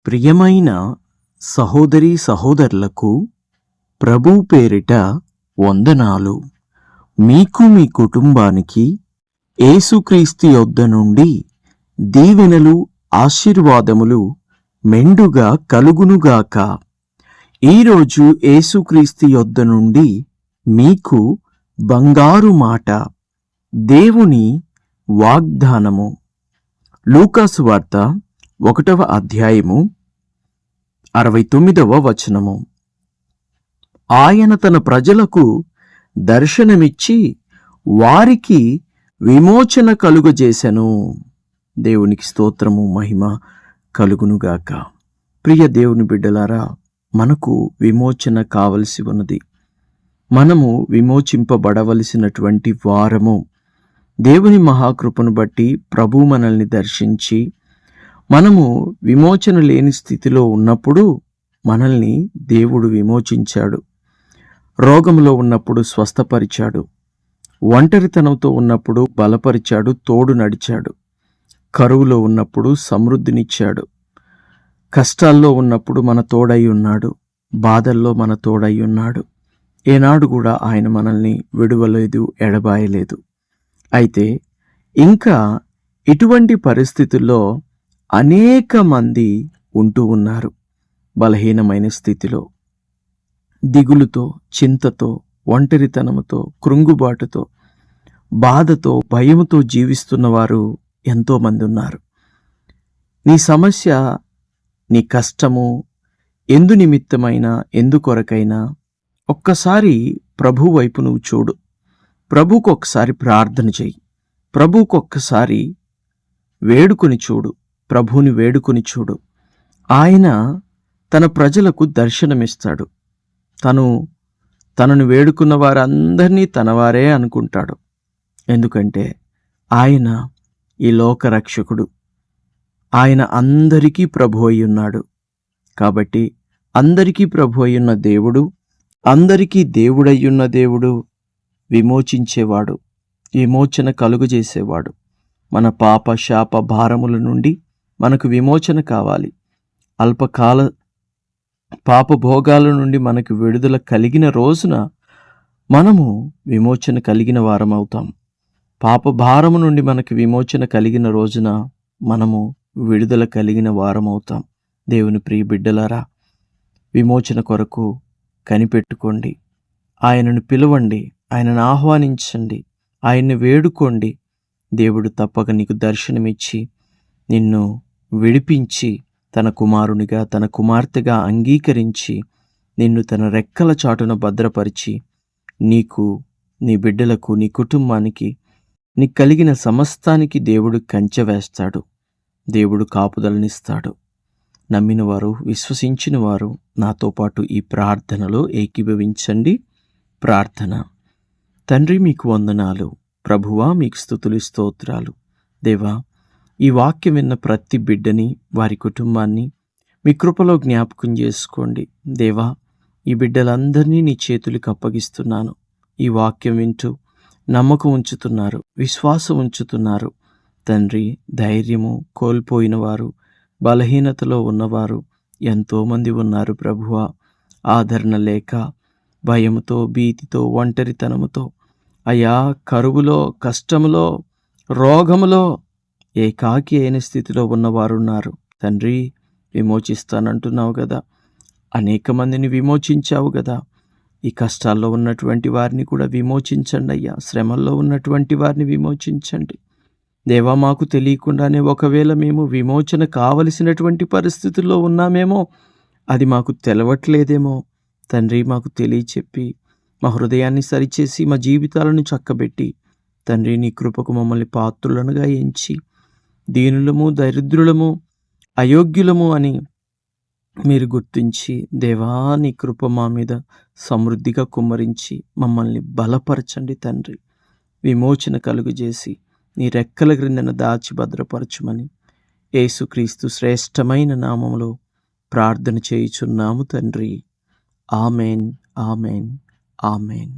ప్రియమైన సహోదరీ సహోదరులకు ప్రభువు పేరిట వందనాలు. మీకు మీ కుటుంబానికి యేసుక్రీస్తు యొద్ద నుండి దీవెనలు ఆశీర్వాదములు మెండుగా కలుగునుగాక. ఈరోజు యేసుక్రీస్తు యొద్ద నుండి మీకు బంగారు మాట, దేవుని వాగ్దానము. లూకాసు వార్త 1వ అధ్యాయము 69వ వచనము. ఆయన తన ప్రజలకు దర్శనమిచ్చి వారికి విమోచన కలుగజేసెను. దేవునికి స్తోత్రము, మహిమ కలుగునుగాక. ప్రియ దేవుని బిడ్డలారా, మనకు విమోచన కావలసి ఉన్నది. మనము విమోచింపబడవలసినటువంటి వారము. దేవుని మహాకృపను బట్టి ప్రభు మనల్ని దర్శించి, మనము విమోచన లేని స్థితిలో ఉన్నప్పుడు మనల్ని దేవుడు విమోచించాడు. రోగంలో ఉన్నప్పుడు స్వస్థపరిచాడు. ఒంటరితనంతో ఉన్నప్పుడు బలపరిచాడు, తోడు నడిచాడు. కరువులో ఉన్నప్పుడు సమృద్ధినిచ్చాడు. కష్టాల్లో ఉన్నప్పుడు మన తోడై ఉన్నాడు. బాధల్లో మన తోడై ఉన్నాడు. ఏనాడు కూడా ఆయన మనల్ని విడువలేదు, ఎడబాయలేదు. అయితే ఇంకా ఇటువంటి పరిస్థితుల్లో అనేక మంది ఉంటూ ఉన్నారు. బలహీనమైన స్థితిలో, దిగులుతో, చింతతో, ఒంటరితనముతో, కృంగుబాటుతో, బాధతో, భయముతో జీవిస్తున్నవారు ఎంతోమంది ఉన్నారు. నీ సమస్య, నీ కష్టము ఎందు నిమిత్తమైనా, ఎందుకొరకైనా ఒక్కసారి ప్రభు వైపు నువ్వు చూడు. ప్రభువుకు ఒక్కసారి ప్రార్థన చెయ్యి. ప్రభువుకు ఒక్కసారి వేడుకొని చూడు. ప్రభువుని వేడుకొని చూడు. ఆయన తన ప్రజలకు దర్శనమిస్తాడు. తనను వేడుకున్న వారందరినీ తనవారే అనుకుంటాడు. ఎందుకంటే ఆయన ఈ లోక రక్షకుడు. ఆయన అందరికీ ప్రభు అయి ఉన్నాడు. కాబట్టి అందరికీ ప్రభు అయ్యున్న దేవుడు, అందరికీ దేవుడయ్యున్న దేవుడు విమోచించేవాడు, విమోచన కలుగజేసేవాడు. మన పాప శాప భారముల నుండి మనకు విమోచన కావాలి. అల్పకాల పాప భోగాల నుండి మనకు విడుదల కలిగిన రోజున మనము విమోచన కలిగిన వారమవుతాం. పాప భారము నుండి మనకు విమోచన కలిగిన రోజున మనము విడుదల కలిగిన వారమవుతాం. దేవుని ప్రియ బిడ్డలారా, విమోచన కొరకు కనిపెట్టుకోండి. ఆయనను పిలవండి, ఆయనను ఆహ్వానించండి, ఆయన్ని వేడుకోండి. దేవుడు తప్పక నీకు దర్శనమిచ్చి నిన్ను విడిపించి తన కుమారునిగా, తన కుమార్తెగా అంగీకరించి నిన్ను తన రెక్కల చాటున భద్రపరిచి నీకు, నీ బిడ్డలకు, నీ కుటుంబానికి, నీకు కలిగిన సమస్తానికి దేవుడు కంచె వేస్తాడు. దేవుడు కాపుదలనిస్తాడు. నమ్మిన వారు, విశ్వసించిన వారు నాతో పాటు ఈ ప్రార్థనలో ఏకీభవించండి. ప్రార్థన. తండ్రి, మీకు వందనాలు. ప్రభువా, మీకు స్తుతులు, స్తోత్రాలు. దేవా, ఈ వాక్యం విన్న ప్రతి బిడ్డని, వారి కుటుంబాన్ని మీ కృపలో జ్ఞాపకం చేసుకోండి. దేవా, ఈ బిడ్డలందరినీ నీ చేతులకు అప్పగిస్తున్నాను. ఈ వాక్యం వింటూ నమ్మకం ఉంచుతున్నారు, విశ్వాసం ఉంచుతున్నారు. తండ్రి, ధైర్యము కోల్పోయిన వారు, బలహీనతలో ఉన్నవారు ఎంతోమంది ఉన్నారు ప్రభువా. ఆదరణ లేక, భయముతో, భీతితో, ఒంటరితనముతో, అయా కరువులో, కష్టములో, రోగములో ఏకాకి అయిన స్థితిలో ఉన్నవారున్నారు. తండ్రి, విమోచిస్తానంటున్నావు కదా, అనేక మందిని విమోచించావు కదా. ఈ కష్టాల్లో ఉన్నటువంటి వారిని కూడా విమోచించండి అయ్యా. శ్రమల్లో ఉన్నటువంటి వారిని విమోచించండి. దేవా, మాకు తెలియకుండానే ఒకవేళ మేము విమోచన కావలసినటువంటి పరిస్థితుల్లో ఉన్నామేమో, అది మాకు తెలవట్లేదేమో. తండ్రి, మాకు తెలియచెప్పి మా హృదయాన్ని సరిచేసి మా జీవితాలను చక్కబెట్టి తండ్రి, నీ కృపకు మమ్మల్ని పాత్రులనుగా ఎంచి, దీనులము, దరిద్రులము, అయోగ్యులము అని మీరు గుర్తించి, దేవా, నీ కృప మా మీద సమృద్ధిగా కుమ్మరించి మమ్మల్ని బలపరచండి తండ్రి. విమోచన కలుగజేసి నీ రెక్కల క్రిందన దాచి భద్రపరచుమని యేసుక్రీస్తు శ్రేష్టమైన నామములో ప్రార్థన చేయుచున్నాము తండ్రి. Amen, amen, amen.